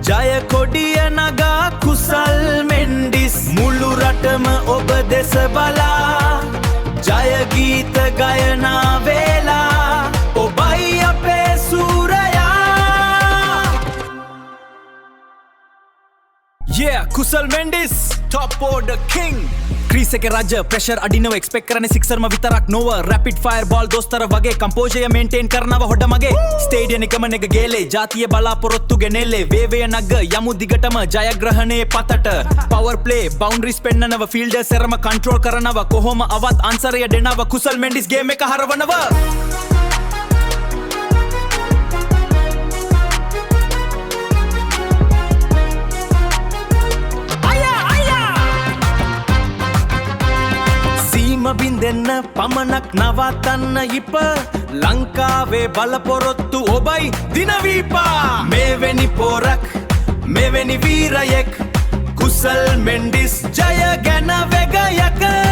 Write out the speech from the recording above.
ජය කොඩිය නගා කුසල් මෙන්ඩිස් මුළු රටම ඔබ දෙස බලා ජය ගීත ගයනා වේලා ඔබයි අපේ සූරයා Yeah කුසල් Mendis top order king crease එකේ රජ ප්‍රෙෂර් අඩිනව එක්ස්පෙක්ට් කරන්නේ සික්සර්ම විතරක් නොව රැපිඩ් ෆයර් බෝල් දොස්තර වගේ කම්පෝෂය මේන්ටේන් කරනව හොඩ මගේ ස්ටේඩියම් එකම නෙග ගේලේ ජාතිය බලාපොරොත්තු ගෙනෙල්ලේ වේවය නග යමු දිගටම ජයග්‍රහණයේ පතට පවර් ප්ලේ බවුන්ඩරිස් පෙන්නනව ෆීල්ඩර් සෙරම කන්ට්‍රෝල් කරනව කොහොම අවත් අන්සරය දෙනව කුසල් මෙන්ඩිස් ගේම් එක හරවනව බින්දෙන්න පමණක් නවතන්න ඉප ලංකාවේ බලපොරොත්තු ඔබයි දිනවීපා මෙවැනි පෝරක් මෙවැනි වීරයෙක් කුසල් මෙන්ඩිස් ජය ගැන වෙගයක